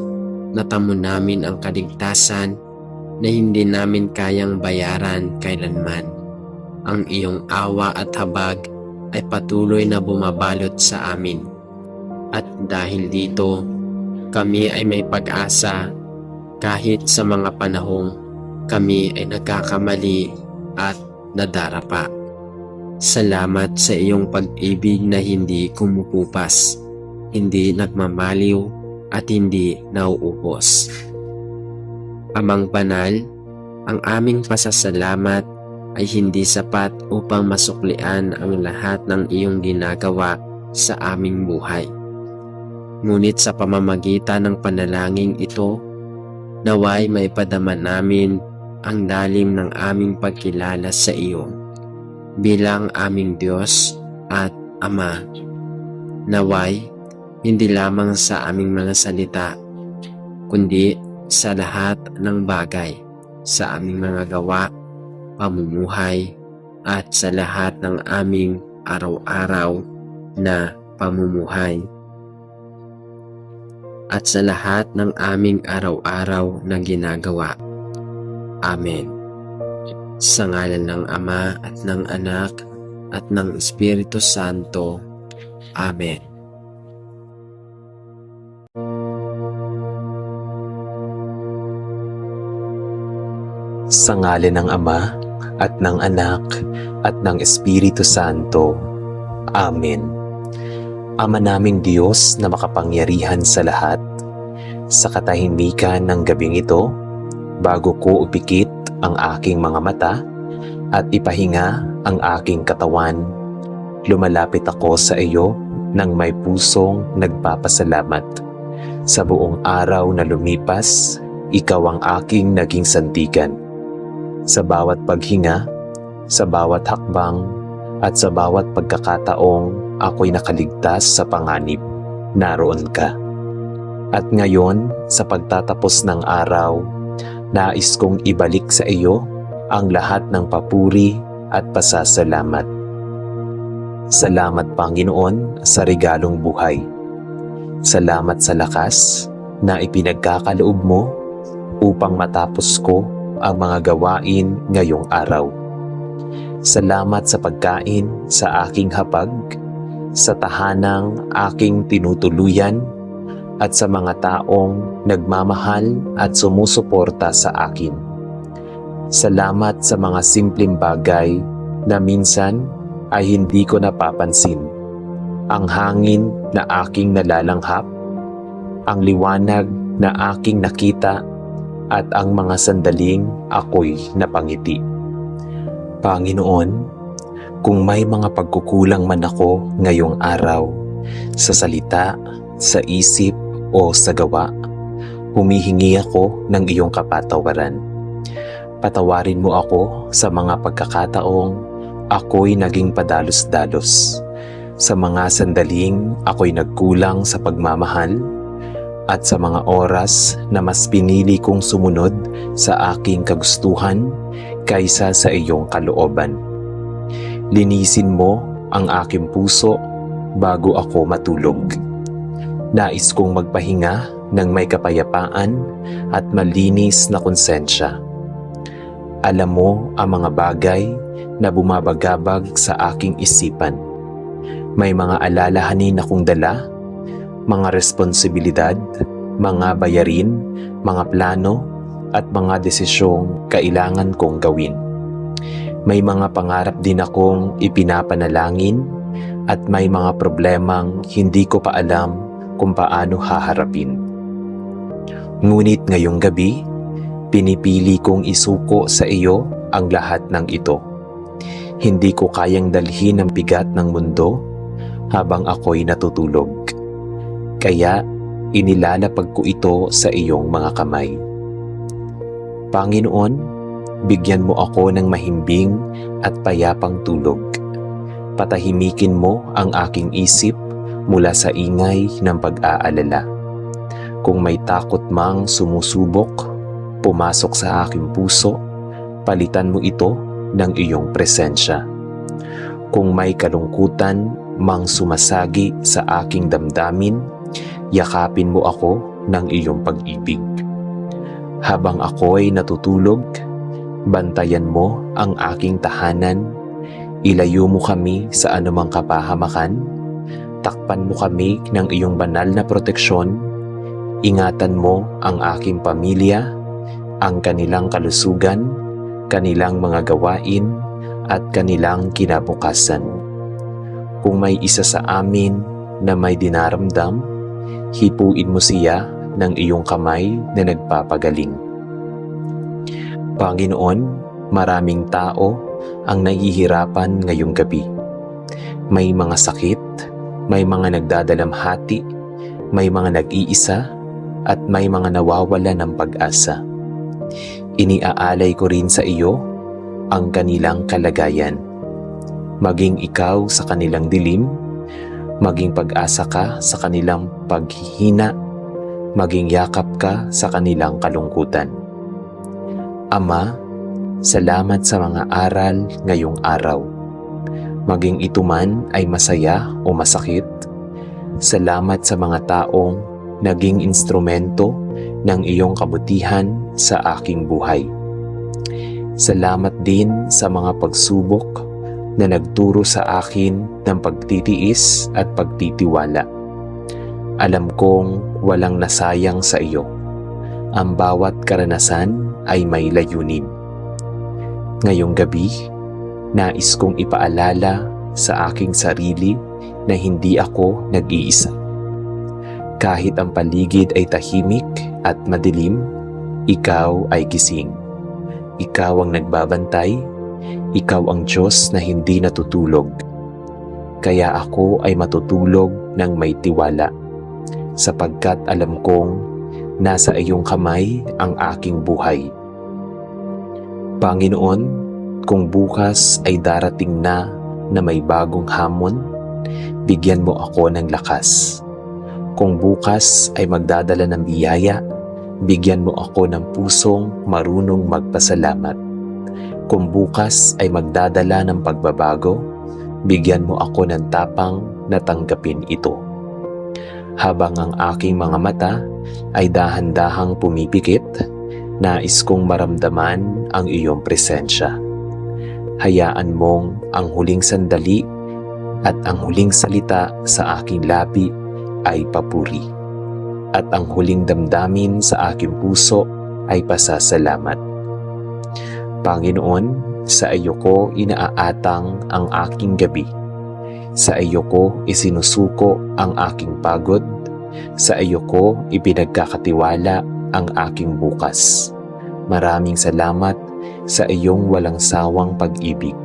natamo namin ang kaligtasan na hindi namin kayang bayaran kailanman. Ang iyong awa at habag ay patuloy na bumabalot sa amin. At dahil dito, kami ay may pag-asa kahit sa mga panahong kami ay nagkakamali at nadarapa. Salamat sa iyong pag-ibig na hindi kumukupas, hindi nagmamaliw at hindi nauubos. Amang banal, ang aming pasasalamat ay hindi sapat upang masuklian ang lahat ng iyong ginagawa sa aming buhay. Ngunit sa pamamagitan ng panalangin ito, naway maipadama namin ang lalim ng aming pagkilala sa iyo bilang aming Diyos at Ama. Naway, hindi lamang sa aming mga salita, kundi sa lahat ng bagay, sa aming mga gawa, pamumuhay, at sa lahat ng aming araw-araw na pamumuhay. At sa lahat ng aming araw-araw na ginagawa. Amen. Sa ngalan ng Ama at ng Anak at ng Espiritu Santo. Amen. Sa ngalan ng Ama at ng Anak at ng Espiritu Santo. Amen. Ama naming Diyos na makapangyarihan sa lahat, sa katahimikan ng gabing ito, bago ko upikit ang aking mga mata at ipahinga ang aking katawan, lumalapit ako sa iyo ng may pusong nagpapasalamat. Sa buong araw na lumipas, ikaw ang aking naging sandigan. Sa bawat paghinga, sa bawat hakbang, at sa bawat pagkakataong ako'y nakaligtas sa panganib, naroon ka. At ngayon, sa pagtatapos ng araw, nais kong ibalik sa iyo ang lahat ng papuri at pasasalamat. Salamat, Panginoon, sa regalong buhay. Salamat sa lakas na ipinagkakaloob mo upang matapos ko ang mga gawain ngayong araw. Salamat sa pagkain sa aking hapag, sa tahanang aking tinutuluyan, at sa mga taong nagmamahal at sumusuporta sa akin. Salamat sa mga simpleng bagay na minsan ay hindi ko napapansin. Ang hangin na aking nalalanghap, ang liwanag na aking nakita, at ang mga sandaling ako'y napangiti. Panginoon, kung may mga pagkukulang man ako ngayong araw, sa salita, sa isip o sa gawa, humihingi ako ng iyong kapatawaran. Patawarin mo ako sa mga pagkakataong ako'y naging padalos-dalos, sa mga sandaling ako'y nagkulang sa pagmamahal, at sa mga oras na mas pinili kong sumunod sa aking kagustuhan kaysa sa iyong kalooban. Linisin mo ang aking puso bago ako matulog. Nais kong magpahinga ng may kapayapaan at malinis na konsensya. Alam mo ang mga bagay na bumabagabag sa aking isipan. May mga alalahanin akong dala, mga responsibilidad, mga bayarin, mga plano, at mga desisyong kailangan kong gawin. May mga pangarap din akong ipinapanalangin at may mga problemang hindi ko pa alam kung paano haharapin. Ngunit ngayong gabi, pinipili kong isuko sa iyo ang lahat ng ito. Hindi ko kayang dalhin ang bigat ng mundo habang ako'y natutulog. Kaya inilalapag ko ito sa iyong mga kamay. Panginoon, bigyan mo ako ng mahimbing at payapang tulog. Patahimikin mo ang aking isip mula sa ingay ng pag-aalala. Kung may takot mang sumusubok, pumasok sa aking puso, palitan mo ito ng iyong presensya. Kung may kalungkutan mang sumasagi sa aking damdamin, yakapin mo ako ng iyong pag-ibig. Habang ako'y natutulog, bantayan mo ang aking tahanan, ilayo mo kami sa anumang kapahamakan, takpan mo kami ng iyong banal na proteksyon, ingatan mo ang aking pamilya, ang kanilang kalusugan, kanilang mga gawain, at kanilang kinabukasan. Kung may isa sa amin na may dinaramdam, hipuin mo siya ng iyong kamay na nagpapagaling. Panginoon, maraming tao ang nahihirapan ngayong gabi. May mga sakit, may mga nagdadalamhati, may mga nag-iisa, at may mga nawawala ng pag-asa. Iniaalay ko rin sa iyo ang kanilang kalagayan. Maging ikaw sa kanilang dilim, maging pag-asa ka sa kanilang paghihina, maging yakap ka sa kanilang kalungkutan. Ama, salamat sa mga aral ngayong araw. Maging ito man ay masaya o masakit, salamat sa mga taong naging instrumento ng iyong kabutihan sa aking buhay. Salamat din sa mga pagsubok na nagturo sa akin ng pagtitiis at pagtitiwala. Alam kong walang nasayang sa iyo. Ang bawat karanasan ay may layunin. Ngayong gabi, nais kong ipaalala sa aking sarili na hindi ako nag-iisa. Kahit ang paligid ay tahimik at madilim, ikaw ay gising. Ikaw ang nagbabantay, ikaw ang Diyos na hindi natutulog. Kaya ako ay matutulog ng may tiwala, sapagkat alam kong nasa iyong kamay ang aking buhay. Panginoon, kung bukas ay darating na may bagong hamon, bigyan mo ako ng lakas. Kung bukas ay magdadala ng biyaya, bigyan mo ako ng pusong marunong magpasalamat. Kung bukas ay magdadala ng pagbabago, bigyan mo ako ng tapang na tanggapin ito. Habang ang aking mga mata ay dahan-dahang pumipikit, nais kong maramdaman ang iyong presensya. Hayaan mong ang huling sandali at ang huling salita sa aking labi ay papuri, at ang huling damdamin sa aking puso ay pasasalamat. Panginoon, sa iyo ko inaaatang ang aking gabi. Sa iyo ko isinusuko ang aking pagod. Sa iyo ko ipinagkakatiwala ang aking bukas. Maraming salamat sa iyong walang sawang pag-ibig.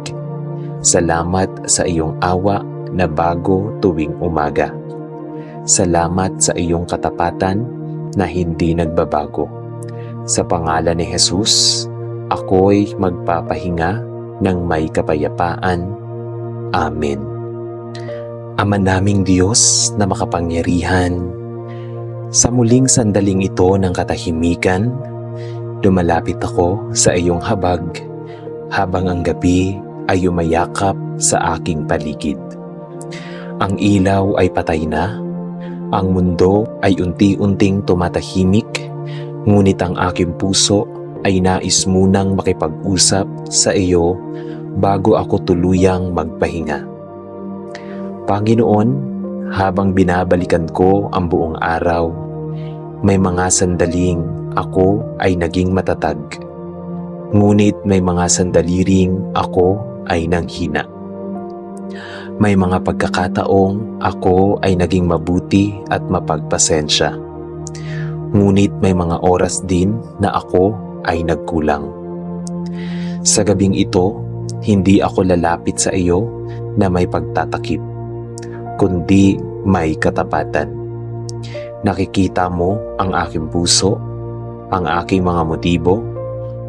Salamat sa iyong awa na bago tuwing umaga. Salamat sa iyong katapatan na hindi nagbabago. Sa pangalan ni Jesus, ako'y magpapahinga ng may kapayapaan. Amen. Ama naming Diyos na makapangyarihan, sa muling sandaling ito ng katahimikan, lumalapit ako sa iyong habag habang ang gabi ay umayakap sa aking paligid. Ang ilaw ay patay na, ang mundo ay unti-unting tumatahimik, ngunit ang aking puso ay nais munang makipag-usap sa iyo bago ako tuluyang magpahinga. Panginoon, habang binabalikan ko ang buong araw, may mga sandaling ako ay naging matatag. Ngunit may mga sandali ring ako ay nanghina. May mga pagkakataong ako ay naging mabuti at mapagpasensya. Ngunit may mga oras din na ako ay nagkulang. Sa gabing ito, hindi ako lalapit sa iyo na may pagtatakip, kundi may katapatan. Nakikita mo ang aking puso, ang aking mga motibo,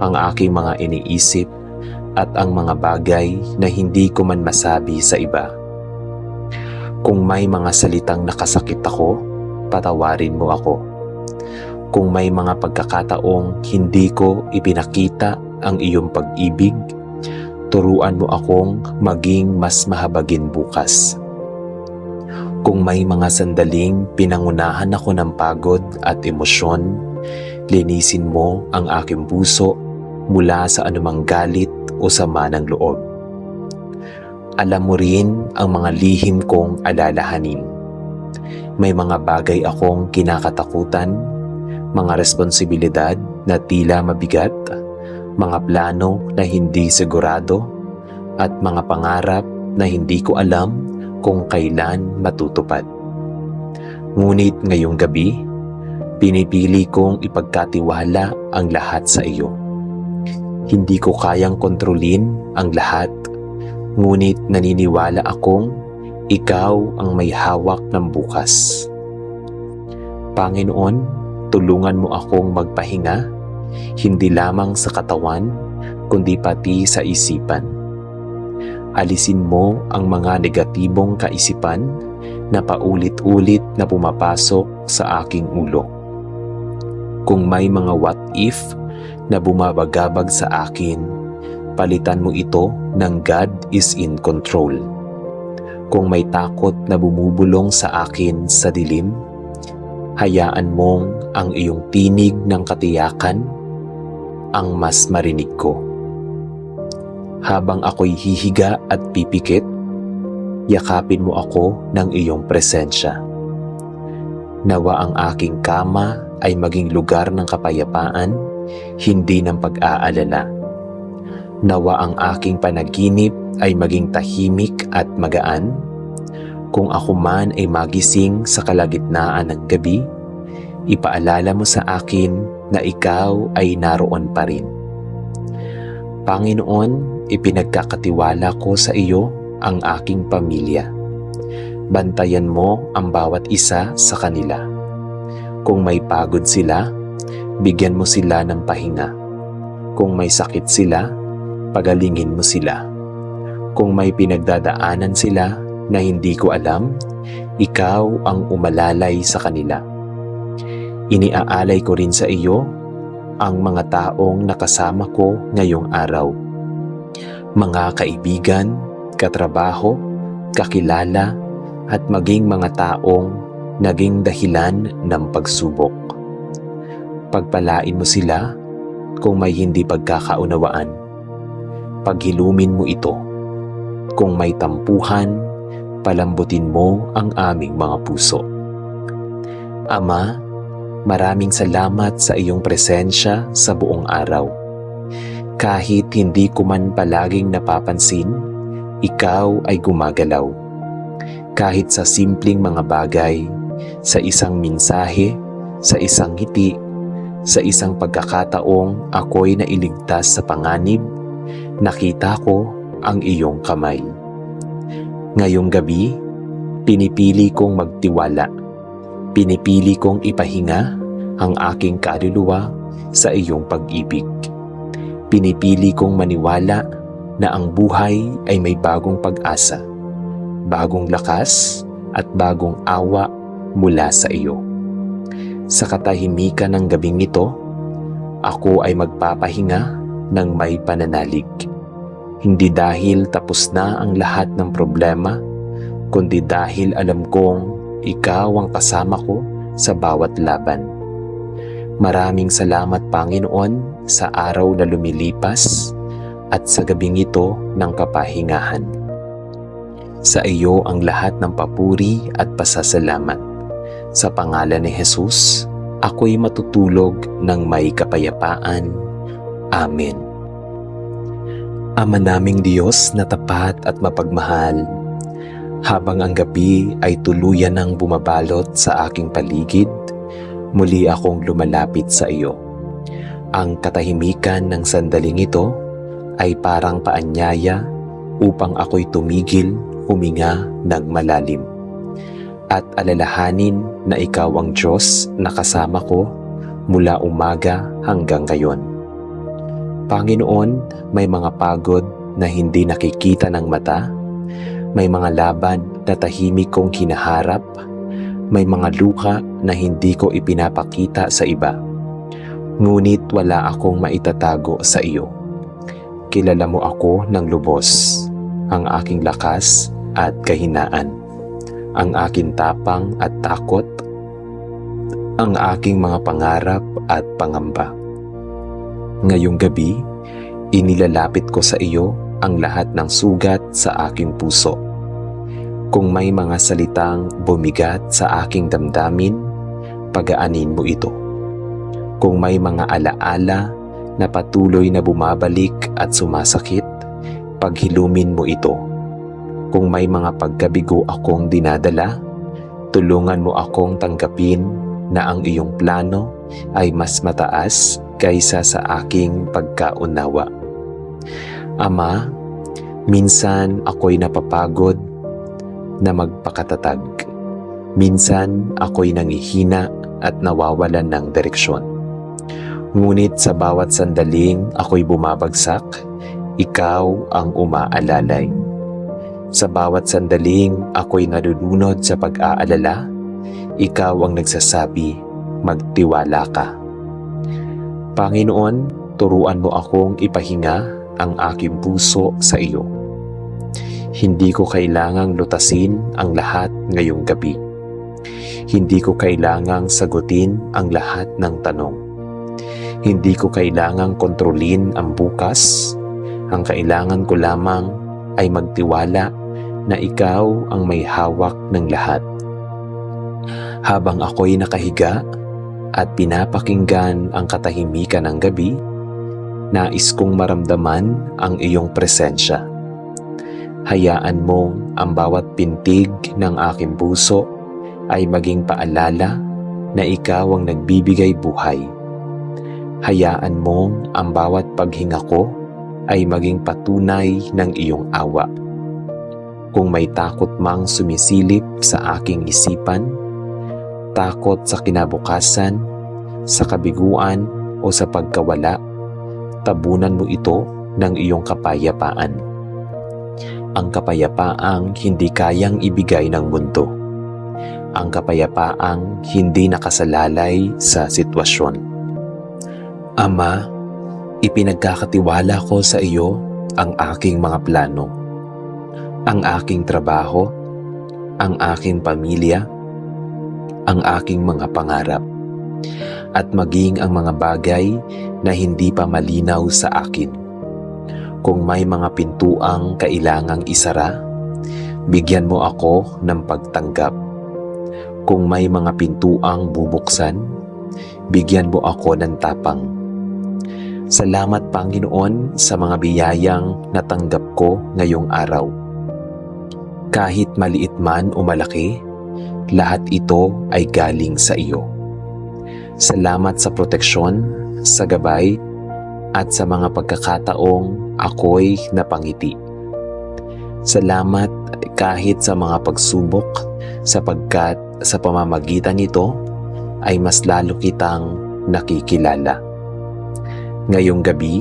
ang aking mga iniisip, at ang mga bagay na hindi ko man masabi sa iba. Kung may mga salitang nakasakit ako, patawarin mo ako. Kung may mga pagkakataong hindi ko ipinakita ang iyong pag-ibig, turuan mo akong maging mas mahabagin bukas. Kung may mga sandaling pinangunahan ako ng pagod at emosyon, linisin mo ang aking puso mula sa anumang galit o sama ng loob. Alam mo rin ang mga lihim kong alalahanin. May mga bagay akong kinakatakutan, mga responsibilidad na tila mabigat, mga plano na hindi sigurado, at mga pangarap na hindi ko alam kung kailan matutupad. Ngunit ngayong gabi, pinipili kong ipagkatiwala ang lahat sa iyo. Hindi ko kayang kontrolin ang lahat, ngunit naniniwala akong ikaw ang may hawak ng bukas. Panginoon, tulungan mo akong magpahinga, hindi lamang sa katawan, kundi pati sa isipan. Alisin mo ang mga negatibong kaisipan na paulit-ulit na pumapasok sa aking ulo. Kung may mga what if na bumabagabag sa akin, palitan mo ito ng God is in control. Kung may takot na bumubulong sa akin sa dilim, hayaan mong ang iyong tinig ng katiyakan ang mas marinig ko. Habang ako'y hihiga at pipikit, yakapin mo ako ng iyong presensya. Nawa ang aking kama ay maging lugar ng kapayapaan, hindi ng pag-aalala. Nawa ang aking panaginip ay maging tahimik at magaan. Kung ako man ay magising sa kalagitnaan ng gabi, ipaalala mo sa akin na ikaw ay naroon pa rin. Panginoon, ipinagkakatiwala ko sa iyo ang aking pamilya. Bantayan mo ang bawat isa sa kanila. Kung may pagod sila, bigyan mo sila ng pahinga. Kung may sakit sila, pagalingin mo sila. Kung may pinagdadaanan sila na hindi ko alam, ikaw ang umalalay sa kanila. Iniaalay ko rin sa iyo ang mga taong nakasama ko ngayong araw. Mga kaibigan, katrabaho, kakilala, at maging mga taong naging dahilan ng pagsubok. Pagpalain mo sila kung may hindi pagkakaunawaan. Paghilumin mo ito. Kung may tampuhan, palambutin mo ang aming mga puso. Ama, maraming salamat sa iyong presensya sa buong araw. Kahit hindi ko man palaging napapansin, ikaw ay gumagalaw. Kahit sa simpleng mga bagay, sa isang mensahe, sa isang ngiti, Sa isang pagkakataong ako'y nailigtas sa panganib, nakita ko ang iyong kamay. Ngayong gabi, pinipili kong magtiwala. Pinipili kong ipahinga ang aking kaluluwa sa iyong pag-ibig. Pinipili kong maniwala na ang buhay ay may bagong pag-asa, bagong lakas at bagong awa mula sa iyo. Sa katahimikan ng gabing ito, ako ay magpapahinga ng may pananalig. Hindi dahil tapos na ang lahat ng problema, kundi dahil alam kong ikaw ang kasama ko sa bawat laban. Maraming salamat, Panginoon, sa araw na lumilipas at sa gabing ito ng kapahingahan. Sa iyo ang lahat ng papuri at pasasalamat. Sa pangalan ni Jesus, ako'y matutulog ng may kapayapaan. Amen. Ama naming Diyos na tapat at mapagmahal, habang ang gabi ay tuluyan ng bumabalot sa aking paligid, muli akong lumalapit sa iyo. Ang katahimikan ng sandaling ito ay parang paanyaya upang ako'y tumigil, huminga ng malalim, at alalahanin na ikaw ang Diyos na kasama ko mula umaga hanggang ngayon. Panginoon, may mga pagod na hindi nakikita ng mata, may mga laban na tahimik kong kinaharap, may mga luha na hindi ko ipinapakita sa iba. Ngunit wala akong maitatago sa iyo. Kilala mo ako ng lubos, ang aking lakas at kahinaan, ang aking tapang at takot, ang aking mga pangarap at pangamba. Ngayong gabi, inilalapit ko sa iyo ang lahat ng sugat sa aking puso. Kung may mga salitang bumigat sa aking damdamin, pagaanin mo ito. Kung may mga alaala na patuloy na bumabalik at sumasakit, paghilumin mo ito. Kung may mga pagkabigo akong dinadala, tulungan mo akong tanggapin na ang iyong plano ay mas mataas kaysa sa aking pagkaunawa. Ama, minsan ako'y napapagod na magpakatatag. Minsan ako'y nangihina at nawawalan ng direksyon. Ngunit sa bawat sandaling ako'y bumabagsak, ikaw ang umaalalay. Sa bawat sandaling ako'y nalulunod sa pag-aalala, ikaw ang nagsasabi, magtiwala ka. Panginoon, turuan mo akong ipahinga ang aking puso sa iyo. Hindi ko kailangang lutasin ang lahat ngayong gabi. Hindi ko kailangang sagutin ang lahat ng tanong. Hindi ko kailangang kontrolin ang bukas. Ang kailangan ko lamang ay magtiwala na ikaw ang may hawak ng lahat. Habang ako'y nakahiga at pinapakinggan ang katahimikan ng gabi, nais kong maramdaman ang iyong presensya. Hayaan mong ang bawat pintig ng aking puso ay maging paalala na ikaw ang nagbibigay buhay. Hayaan mong ang bawat paghinga ko ay maging patunay ng iyong awa. Kung may takot mang sumisilip sa aking isipan, takot sa kinabukasan, sa kabiguan o sa pagkawala, tabunan mo ito ng iyong kapayapaan. Ang kapayapaang hindi kayang ibigay ng mundo. Ang kapayapaang hindi nakasalalay sa sitwasyon. Ama, ipinagkakatiwala ko sa iyo ang aking mga plano, ang aking trabaho, ang aking pamilya, ang aking mga pangarap, at maging ang mga bagay na hindi pa malinaw sa akin. Kung may mga pintuang kailangang isara, bigyan mo ako ng pagtanggap. Kung may mga pintuang bubuksan, bigyan mo ako ng tapang. Salamat, Panginoon, sa mga biyayang natanggap ko ngayong araw. Kahit maliit man o malaki, lahat ito ay galing sa iyo. Salamat sa proteksyon, sa gabay, at sa mga pagkakataong ako'y napangiti. Salamat kahit sa mga pagsubok, sapagkat sa pamamagitan nito ay mas lalo kitang nakikilala. Ngayong gabi,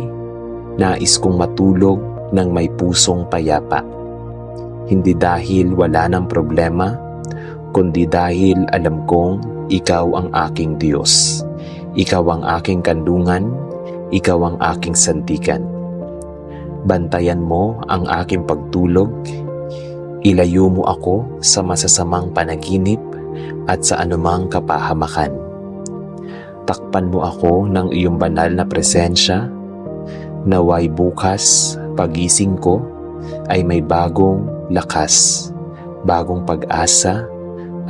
nais kong matulog ng may pusong payapa. Hindi dahil wala ng problema, kundi dahil alam kong ikaw ang aking Diyos. Ikaw ang aking kandungan, ikaw ang aking sandigan. Bantayan mo ang aking pagtulog, ilayo mo ako sa masasamang panaginip at sa anumang kapahamakan. Takpan mo ako ng iyong banal na presensya, naway bukas, pagising ko, ay may bagong lakas, bagong pag-asa,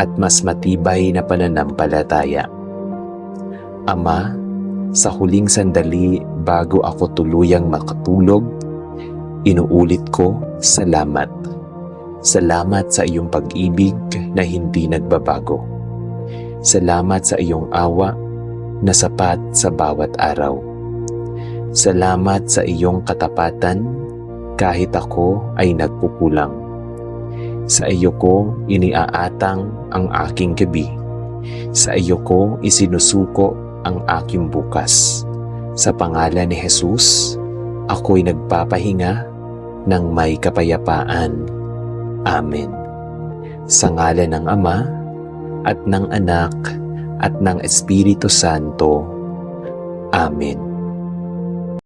at mas matibay na pananampalataya. Ama, sa huling sandali bago ako tuluyang makatulog, inuulit ko, salamat. Salamat sa iyong pag-ibig na hindi nagbabago. Salamat sa iyong awa na sapat sa bawat araw. Salamat sa iyong katapatan kahit ako ay nagkukulang. Sa iyo ko iniaatang ang aking gabi. Sa iyo ko isinusuko ang aking bukas. Sa pangalan ni Jesus, ako'y nagpapahinga ng may kapayapaan. Amen. Sa ngalan ng Ama, at ng Anak, at ng Espiritu Santo. Amen.